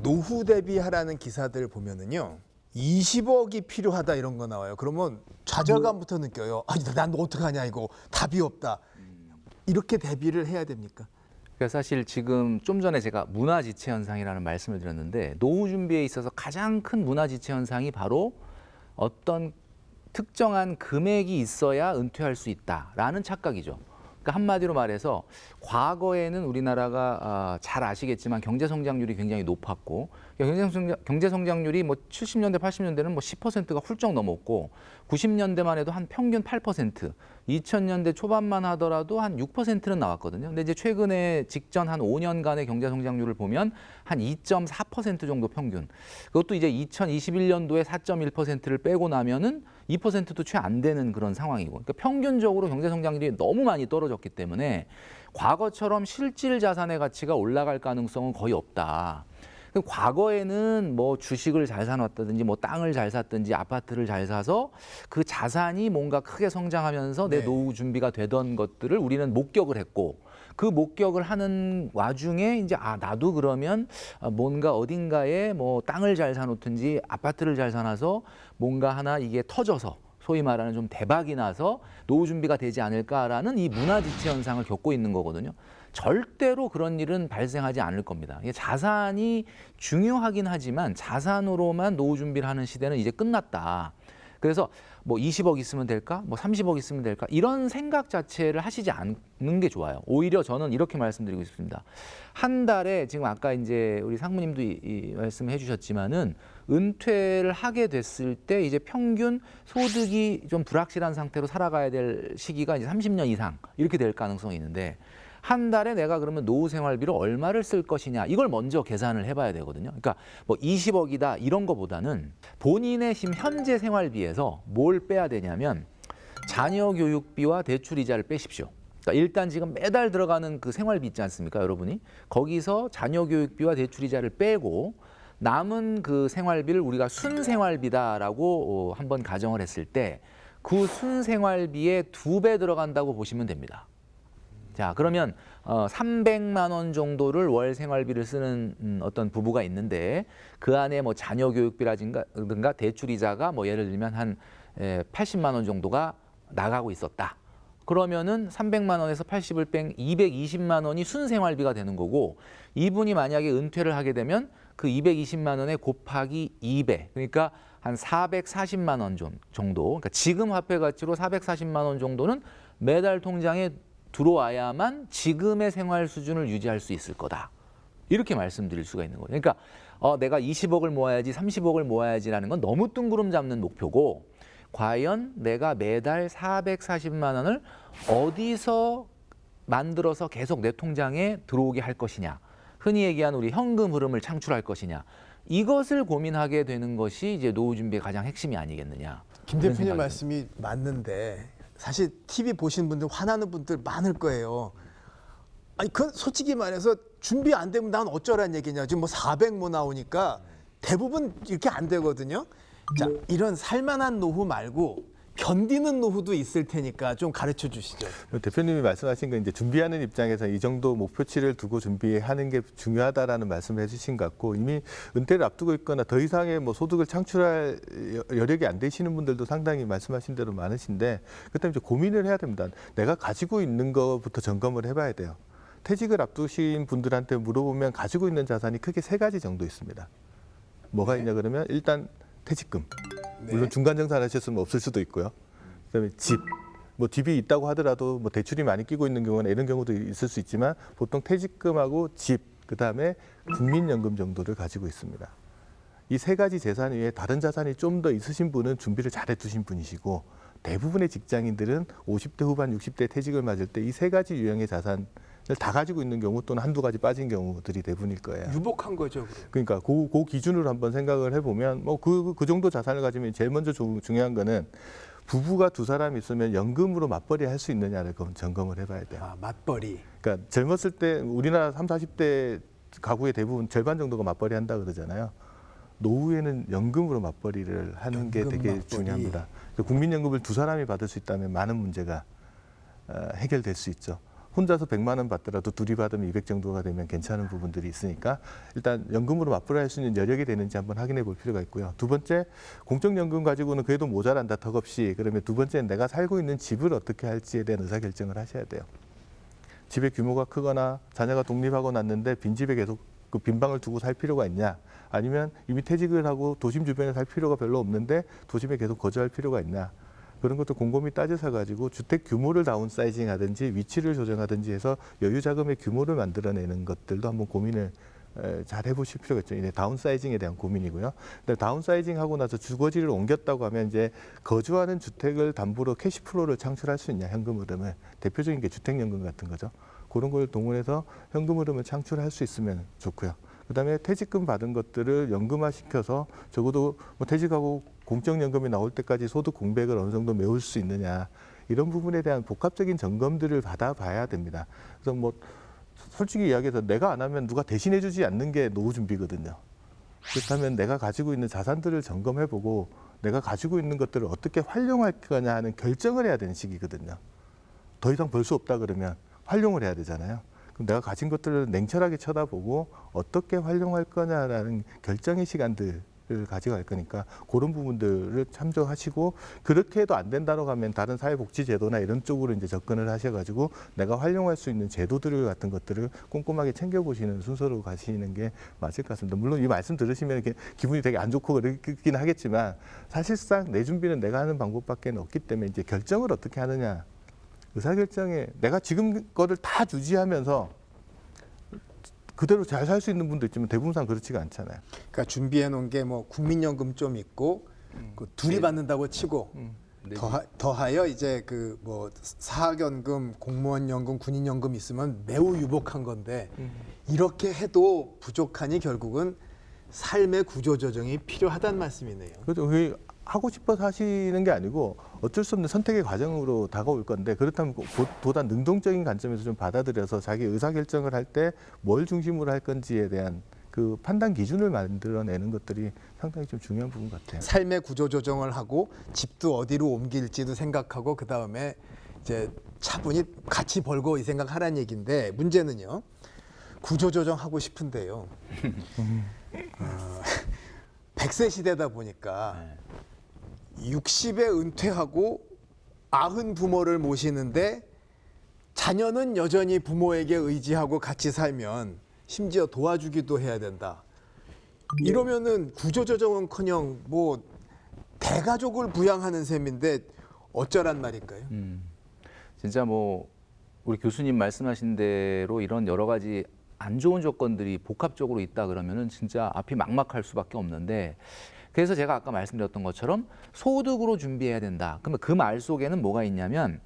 노후 대비하라는 기사들 보면은요. 20억이 필요하다 이런 거 나와요. 그러면 좌절감부터 느껴요. 아, 난 어떡하냐 이거 답이 없다. 이렇게 대비를 해야 됩니까? 그러니까 사실 지금 좀 전에 제가 문화지체 현상이라는 말씀을 드렸는데 노후 준비에 있어서 가장 큰 문화지체 현상이 바로 어떤 특정한 금액이 있어야 은퇴할 수 있다라는 착각이죠. 그러니까 한마디로 말해서 과거에는 우리나라가 잘 아시겠지만 경제 성장률이 굉장히 높았고 경제 성장률이 뭐 70년대 80년대는 뭐 10%가 훌쩍 넘었고 90년대만 해도 한 평균 8%, 2000년대 초반만 하더라도 한 6%는 나왔거든요. 근데 이제 최근에 직전 한 5년간의 경제 성장률을 보면 한 2.4% 정도 평균. 그것도 이제 2021년도에 4.1%를 빼고 나면은 2%도 채 안 되는 그런 상황이고. 그러니까 평균적으로 경제 성장률이 너무 많이 떨어졌기 때문에 과거처럼 실질 자산의 가치가 올라갈 가능성은 거의 없다. 과거에는 뭐 주식을 잘 사놨다든지 뭐 땅을 잘 샀든지 아파트를 잘 사서 그 자산이 뭔가 크게 성장하면서 내 노후 준비가 되던 것들을 우리는 목격을 했고 그 목격을 하는 와중에 이제 나도 그러면 뭔가 어딘가에 뭐 땅을 잘 사놓든지 아파트를 잘 사놔서 뭔가 하나 이게 터져서 소위 말하는 좀 대박이 나서 노후 준비가 되지 않을까라는 이 문화지체 현상을 겪고 있는 거거든요. 절대로 그런 일은 발생하지 않을 겁니다. 자산이 중요하긴 하지만 자산으로만 노후 준비를 하는 시대는 이제 끝났다. 그래서 뭐 20억 있으면 될까? 뭐 30억 있으면 될까? 이런 생각 자체를 하시지 않는 게 좋아요. 오히려 저는 이렇게 말씀드리고 싶습니다. 한 달에 지금 아까 이제 우리 상무님도 이 말씀해 주셨지만은 은퇴를 하게 됐을 때 이제 평균 소득이 좀 불확실한 상태로 살아가야 될 시기가 이제 30년 이상 이렇게 될 가능성이 있는데 한 달에 내가 그러면 노후 생활비로 얼마를 쓸 것이냐 이걸 먼저 계산을 해봐야 되거든요. 그러니까 뭐 20억이다 이런 거보다는 본인의 지금 현재 생활비에서 뭘 빼야 되냐면 자녀 교육비와 대출 이자를 빼십시오. 그러니까 일단 지금 매달 들어가는 그 생활비 있지 않습니까, 여러분이? 거기서 자녀 교육비와 대출 이자를 빼고 남은 그 생활비를 우리가 순생활비다라고 한번 가정을 했을 때 그 순생활비의 2배 들어간다고 보시면 됩니다. 자, 그러면 300만 원 정도를 월 생활비를 쓰는 어떤 부부가 있는데 그 안에 뭐 자녀 교육비라든가 대출 이자가 뭐 예를 들면 한 80만 원 정도가 나가고 있었다. 그러면은 300만 원에서 80을 뺀 220만 원이 순생활비가 되는 거고 이분이 만약에 은퇴를 하게 되면 그 220만 원에 곱하기 2배. 그러니까 한 440만 원 정도. 그러니까 지금 화폐 가치로 440만 원 정도는 매달 통장에 들어와야만 지금의 생활 수준을 유지할 수 있을 거다. 이렇게 말씀드릴 수가 있는 거예요. 그러니까 내가 20억을 모아야지 30억을 모아야지라는 건 너무 뜬구름 잡는 목표고 과연 내가 매달 440만 원을 어디서 만들어서 계속 내 통장에 들어오게 할 것이냐. 흔히 얘기하는 우리 현금 흐름을 창출할 것이냐. 이것을 고민하게 되는 것이 이제 노후 준비의 가장 핵심이 아니겠느냐. 김 대표님 말씀이 맞는데 사실 TV 보시는 분들 화나는 분들 많을 거예요. 아니 그 솔직히 말해서 준비 안 되면 난 어쩌라는 얘기냐. 지금 뭐 400 뭐 나오니까 대부분 이렇게 안 되거든요. 자, 이런 살만한 노후 말고 견디는 노후도 있을 테니까 좀 가르쳐 주시죠. 대표님이 말씀하신 건 이제 준비하는 입장에서 이 정도 목표치를 두고 준비하는 게 중요하다라는 말씀을 해주신 것 같고 이미 은퇴를 앞두고 있거나 더 이상의 뭐 소득을 창출할 여력이 안 되시는 분들도 상당히 말씀하신 대로 많으신데 그때 이제 고민을 해야 됩니다. 내가 가지고 있는 것부터 점검을 해봐야 돼요. 퇴직을 앞두신 분들한테 물어보면 가지고 있는 자산이 크게 3가지 정도 있습니다. 뭐가 있냐 그러면 일단 퇴직금. 물론 중간 정산하셨으면 없을 수도 있고요. 그다음에 집, 뭐 집이 있다고 하더라도 뭐 대출이 많이 끼고 있는 경우는 이런 경우도 있을 수 있지만 보통 퇴직금하고 집, 그다음에 국민연금 정도를 가지고 있습니다. 이 3가지 재산 외에 다른 자산이 좀 더 있으신 분은 준비를 잘해 두신 분이시고 대부분의 직장인들은 50대 후반, 60대 퇴직을 맞을 때 이 3가지 유형의 자산을 다 가지고 있는 경우 또는 한두 가지 빠진 경우들이 대부분일 거예요. 유복한 거죠. 그러니까 그 기준으로 한번 생각을 해보면 뭐 그 정도 자산을 가지면 제일 먼저 중요한 거는 부부가 2사람 있으면 연금으로 맞벌이 할 수 있느냐를 점검을 해봐야 돼요. 아, 맞벌이. 그러니까 젊었을 때 우리나라 30, 40대 가구의 대부분 절반 정도가 맞벌이 한다 그러잖아요. 노후에는 연금으로 맞벌이를 하는 게 되게 맞벌이. 중요합니다. 국민연금을 2사람이 받을 수 있다면 많은 문제가 해결될 수 있죠. 혼자서 100만 원 받더라도 둘이 받으면 200 정도가 되면 괜찮은 부분들이 있으니까 일단 연금으로 맞불할 수 있는 여력이 되는지 한번 확인해 볼 필요가 있고요. 두 번째, 공적연금 가지고는 그래도 모자란다 턱없이. 그러면 두 번째는 내가 살고 있는 집을 어떻게 할지에 대한 의사결정을 하셔야 돼요. 집의 규모가 크거나 자녀가 독립하고 났는데 빈집에 계속 그 빈방을 두고 살 필요가 있냐, 아니면 이미 퇴직을 하고 도심 주변에 살 필요가 별로 없는데 도심에 계속 거주할 필요가 있냐, 그런 것도 곰곰이 따져서 가지고 주택 규모를 다운사이징 하든지 위치를 조정하든지 해서 여유 자금의 규모를 만들어내는 것들도 한번 고민을 잘 해보실 필요가 있죠. 이제 다운사이징에 대한 고민이고요. 근데 다운사이징 하고 나서 주거지를 옮겼다고 하면 이제 거주하는 주택을 담보로 캐시플로우를 창출할 수 있냐, 현금 흐름을. 대표적인 게 주택연금 같은 거죠. 그런 걸 동원해서 현금 흐름을 창출할 수 있으면 좋고요. 그다음에 퇴직금 받은 것들을 연금화시켜서 적어도 뭐 퇴직하고 공적연금이 나올 때까지 소득 공백을 어느 정도 메울 수 있느냐, 이런 부분에 대한 복합적인 점검들을 받아봐야 됩니다. 그래서 뭐 솔직히 이야기해서 내가 안 하면 누가 대신해 주지 않는 게 노후 준비거든요. 그렇다면 내가 가지고 있는 자산들을 점검해보고 내가 가지고 있는 것들을 어떻게 활용할 거냐 하는 결정을 해야 되는 시기거든요. 더 이상 벌 수 없다 그러면 활용을 해야 되잖아요. 그럼 내가 가진 것들을 냉철하게 쳐다보고 어떻게 활용할 거냐라는 결정의 시간들을 가져갈 거니까 그런 부분들을 참조하시고, 그렇게 해도 안 된다고 하면 다른 사회복지제도나 이런 쪽으로 이제 접근을 하셔가지고 내가 활용할 수 있는 제도들 같은 것들을 꼼꼼하게 챙겨보시는 순서로 가시는 게 맞을 것 같습니다. 물론 이 말씀 들으시면 이렇게 기분이 되게 안 좋고 그렇긴 하겠지만 사실상 내 준비는 내가 하는 방법밖에 없기 때문에 이제 결정을 어떻게 하느냐, 의사결정에 내가 지금 거를 다 유지하면서 그대로 잘 살 수 있는 분도 있지만 대부분상 그렇지가 않잖아요. 그러니까 준비해 놓은 게 뭐 국민연금 좀 있고 그 둘이 받는다고 치고 더하여 이제 그 뭐 사학연금, 공무원연금, 군인연금 있으면 매우 유복한 건데 이렇게 해도 부족하니 결국은 삶의 구조조정이 필요하다는 말씀이네요. 그렇죠. 그게 하고 싶어서 하시는 게 아니고 어쩔 수 없는 선택의 과정으로 다가올 건데, 그렇다면 보다 능동적인 관점에서 좀 받아들여서 자기 의사결정을 할 때 뭘 중심으로 할 건지에 대한 그 판단 기준을 만들어내는 것들이 상당히 좀 중요한 부분 같아요. 삶의 구조조정을 하고 집도 어디로 옮길지도 생각하고 그 다음에 이제 차분히 같이 벌고 이 생각하라는 얘기인데, 문제는요. 구조조정하고 싶은데요. 100세 시대다 보니까 60에 은퇴하고 90 부모를 모시는데 자녀는 여전히 부모에게 의지하고 같이 살면 심지어 도와주기도 해야 된다. 이러면은 구조조정은커녕 뭐 대가족을 부양하는 셈인데 어쩌란 말인가요? 진짜 뭐 우리 교수님 말씀하신 대로 이런 여러 가지 안 좋은 조건들이 복합적으로 있다 그러면은 진짜 앞이 막막할 수밖에 없는데, 그래서 제가 아까 말씀드렸던 것처럼 소득으로 준비해야 된다. 그러면 그 말 속에는 뭐가 있냐면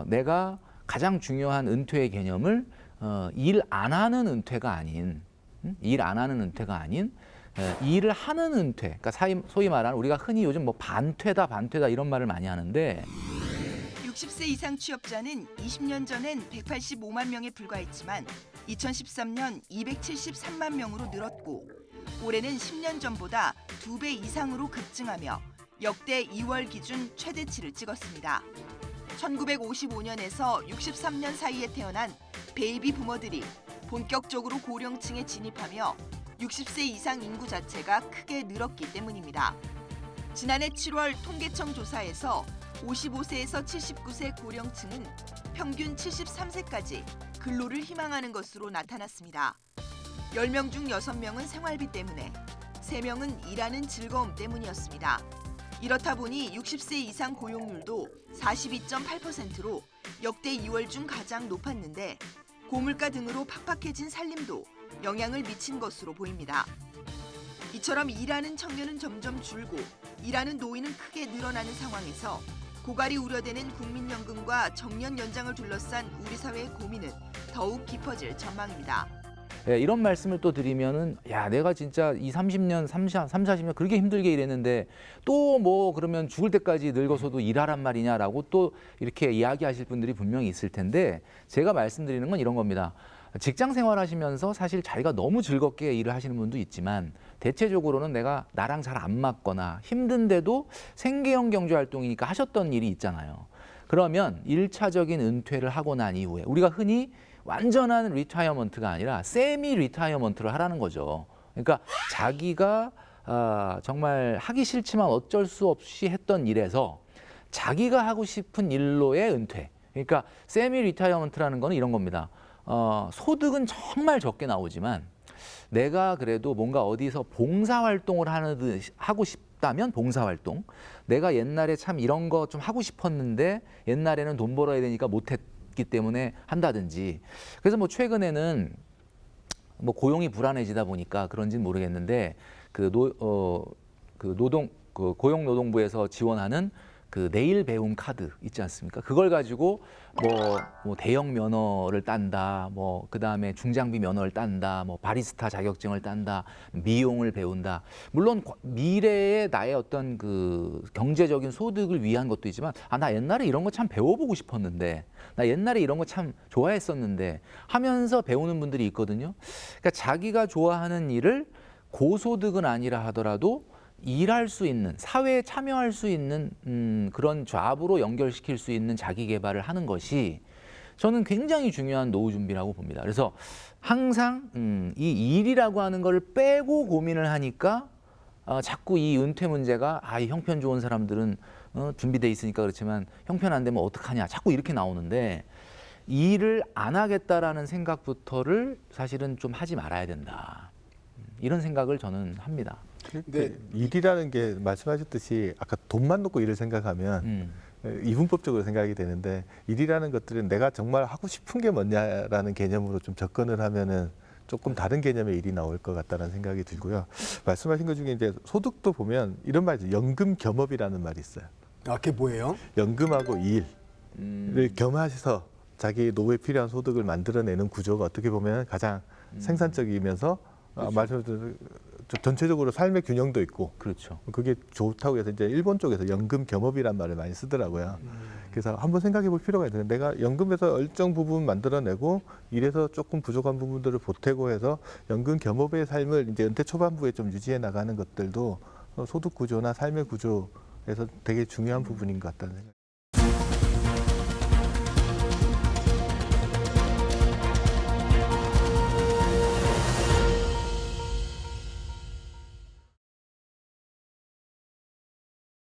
내가 가장 중요한 은퇴의 개념을 일 안 하는 은퇴가 아닌 일을 하는 은퇴. 그러니까 소위 말하는 우리가 흔히 요즘 뭐 반퇴다 이런 말을 많이 하는데, 60세 이상 취업자는 20년 전엔 185만 명에 불과했지만 2013년 273만 명으로 늘었고, 올해는 10년 전보다 2배 이상으로 급증하며 역대 2월 기준 최대치를 찍었습니다. 1955년에서 63년 사이에 태어난 베이비 부머들이 본격적으로 고령층에 진입하며 60세 이상 인구 자체가 크게 늘었기 때문입니다. 지난해 7월 통계청 조사에서 55세에서 79세 고령층은 평균 73세까지 근로를 희망하는 것으로 나타났습니다. 10명 중 6명은 생활비 때문에, 3명은 일하는 즐거움 때문이었습니다. 이렇다 보니 60세 이상 고용률도 42.8%로 역대 2월 중 가장 높았는데, 고물가 등으로 팍팍해진 살림도 영향을 미친 것으로 보입니다. 이처럼 일하는 청년은 점점 줄고 일하는 노인은 크게 늘어나는 상황에서 고갈이 우려되는 국민연금과 정년 연장을 둘러싼 우리 사회의 고민은 더욱 깊어질 전망입니다. 네, 이런 말씀을 또 드리면은 야, 내가 진짜 30년, 40년 그렇게 힘들게 일했는데 또 뭐 그러면 죽을 때까지 늙어서도 일하란 말이냐라고 또 이렇게 이야기하실 분들이 분명히 있을 텐데, 제가 말씀드리는 건 이런 겁니다. 직장 생활하시면서 사실 자기가 너무 즐겁게 일을 하시는 분도 있지만 대체적으로는 내가 나랑 잘 안 맞거나 힘든데도 생계형 경제 활동이니까 하셨던 일이 있잖아요. 그러면 1차적인 은퇴를 하고 난 이후에 우리가 흔히 완전한 리타이어먼트가 아니라 세미 리타이어먼트를 하라는 거죠. 그러니까 자기가 정말 하기 싫지만 어쩔 수 없이 했던 일에서 자기가 하고 싶은 일로의 은퇴. 그러니까 세미 리타이어먼트라는 거는 이런 겁니다. 소득은 정말 적게 나오지만 내가 그래도 뭔가 어디서 봉사활동을 하고 싶다면 봉사활동. 내가 옛날에 참 이런 거 좀 하고 싶었는데 옛날에는 돈 벌어야 되니까 못했기 때문에 한다든지. 그래서 뭐 최근에는 뭐 고용이 불안해지다 보니까 그런지는 모르겠는데 고용노동부에서 지원하는 그 내일 배움 카드 있지 않습니까? 그걸 가지고 뭐 대형 면허를 딴다, 뭐 그다음에 중장비 면허를 딴다, 뭐 바리스타 자격증을 딴다, 미용을 배운다. 물론 미래의 나의 어떤 그 경제적인 소득을 위한 것도 있지만 나 옛날에 이런 거 참 배워보고 싶었는데 나 옛날에 이런 거 참 좋아했었는데 하면서 배우는 분들이 있거든요. 그러니까 자기가 좋아하는 일을 고소득은 아니라 하더라도 일할 수 있는, 사회에 참여할 수 있는 그런 잡으로 연결시킬 수 있는 자기 개발을 하는 것이 저는 굉장히 중요한 노후 준비라고 봅니다. 그래서 항상 이 일이라고 하는 걸 빼고 고민을 하니까 자꾸 이 은퇴 문제가 이 형편 좋은 사람들은 준비돼 있으니까 그렇지만 형편 안 되면 어떡하냐 자꾸 이렇게 나오는데 일을 안 하겠다라는 생각부터를 사실은 좀 하지 말아야 된다. 이런 생각을 저는 합니다. 네. 일이라는 게 말씀하셨듯이 아까 돈만 놓고 일을 생각하면 이분법적으로 생각이 되는데 일이라는 것들은 내가 정말 하고 싶은 게 뭐냐라는 개념으로 좀 접근을 하면은 조금 다른 개념의 일이 나올 것 같다는 생각이 들고요. 말씀하신 것 중에 이제 소득도 보면 이런 말이 있어요. 연금 겸업이라는 말이 있어요. 그게 뭐예요? 연금하고 일을 겸하셔서 자기 노후에 필요한 소득을 만들어내는 구조가 어떻게 보면 가장 생산적이면서 말씀드린 전체적으로 삶의 균형도 있고 그렇죠. 그게 좋다고 해서 이제 일본 쪽에서 연금 겸업이란 말을 많이 쓰더라고요. 그래서 한번 생각해 볼 필요가 있는데 내가 연금에서 일정 부분 만들어내고 일에서 조금 부족한 부분들을 보태고 해서 연금 겸업의 삶을 이제 은퇴 초반부에 좀 유지해 나가는 것들도 소득 구조나 삶의 구조에서 되게 중요한 부분인 것 같다는 생각이